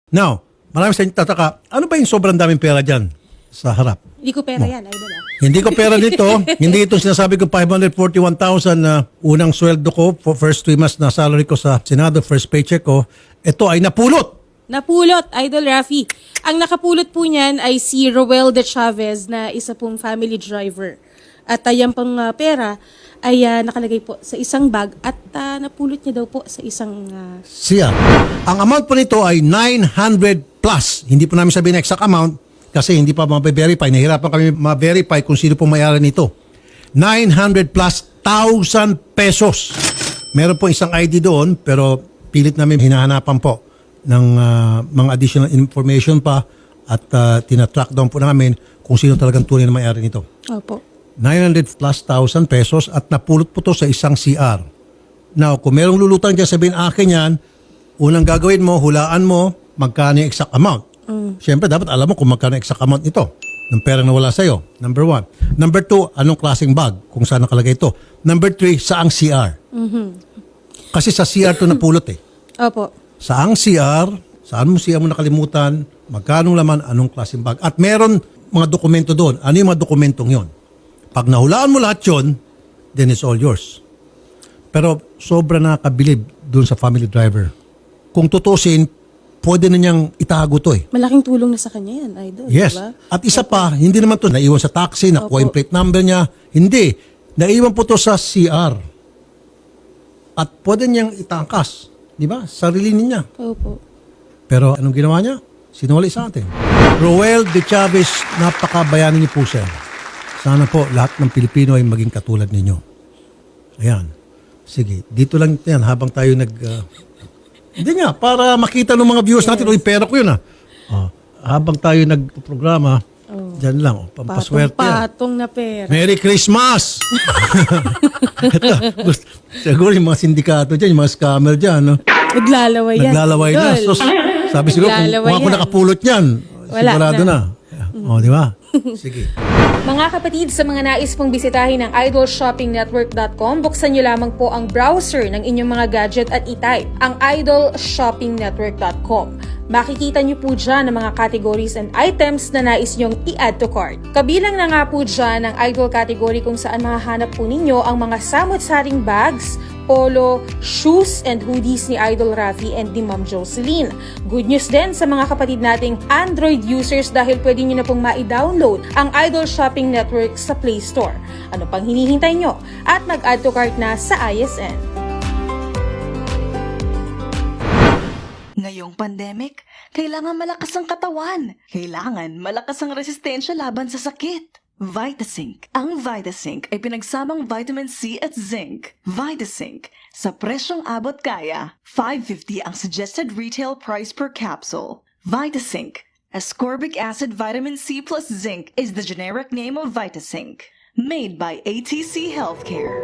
Now, marami sa inyo tataka, ano ba yung sobrang daming pera dyan sa harap? Hindi ko pera yan, idol. Hindi ko pera dito. Hindi itong sinasabi ko 541,000 na unang sweldo ko for first 3 months na salary ko sa Senado, first paycheck ko. Ito ay napulot. Napulot, Idol Rafi. Ang nakapulot po niyan ay si Roel de Chavez na isa pong family driver. At yan pang pera ay nakalagay po sa isang bag at napulot niya daw po sa isang... Siya. Ang amount po nito ay 900 plus. Hindi po namin sabihin exact amount kasi hindi pa ma-verify. Nahirapan kami ma-verify kung sino po may-ari nito. 900 plus 1,000 pesos. Meron po isang ID doon pero pilit namin hinahanapan po ng mga additional information pa at tinatrack down po namin kung sino talagang tunay na may-ari nito. Opo. 900 plus 1,000 pesos at napulot po to sa isang CR. Now, kung merong lulutang dyan, sabihin akin yan, unang gagawin mo, hulaan mo, magkano yung exact amount. Siyempre, dapat alam mo kung magkano yung exact amount nito ng perang nawala sa'yo. Number 1. Number 2, anong klaseng bag, kung saan nakalagay ito. Number 3, saang CR. Kasi sa CR to napulot eh. Opo. Saang CR, saan mo CR mo nakalimutan, magkano laman, anong klaseng bag. At meron mga dokumento doon. Ano yung mga dokumentong yon? Pag nahulaan mo lahat yun, then it's all yours. Pero sobra nakakabilib doon sa family driver. Kung tutusin, pwede na niyang itago to eh. Malaking tulong na sa kanya yan, Idol. Yes. Diba? At isa pa, hindi naman to naiwan sa taxi, nakuha yung plate number niya. Hindi. Naiwan po to sa CR. At pwede niyang itangkas. Di ba? Sarili niya. Opo. Pero anong ginawa niya? Sinuli sa atin. Roel de Chavez, napakabayanin niyo po siya. Sana po lahat ng Pilipino ay maging katulad ninyo. Ayan. Sige, dito lang yan habang tayo hindi nga, para makita ng mga viewers natin, uy, pera ko yun ah. Habang tayo nagprograma, dyan lang, pampaswerte yan. Patong na pera. Merry Christmas! Ito, siguro yung mga sindikato dyan, yung mga scammer dyan, no? Naglalaway yan. Naglalaway na. Idol. So, sabi siguro, kung ako nakapulot yan, Wala sigurado na. O, di ba? Sige. Mga kapatid, sa mga nais pong bisitahin ng idolshoppingnetwork.com, buksan nyo lamang po ang browser ng inyong mga gadget at i-type ang idolshoppingnetwork.com. Makikita nyo po dyan ang mga categories and items na nais nyong i-add to cart. Kabilang na nga po dyan ang idol category kung saan mahahanap po ninyo ang mga samot-saring bags, polo, shoes, and hoodies ni Idol Rafi and ni Ma'am Jocelyn. Good news din sa mga kapatid nating Android users dahil pwede nyo na pong ma-download ang Idol Shopping Network sa Play Store. Ano pang hinihintay nyo? At mag-add to cart na sa ISN. Ngayong pandemic, kailangan malakas ang katawan. Kailangan malakas ang resistensya laban sa sakit. Vitasync. Ang Vitasync ay pinagsamang vitamin C at zinc. Vitasync. Sa presyong abot kaya, $5.50 ang suggested retail price per capsule. Vitasync. Ascorbic acid vitamin C plus zinc is the generic name of Vitasync. Made by ATC Healthcare.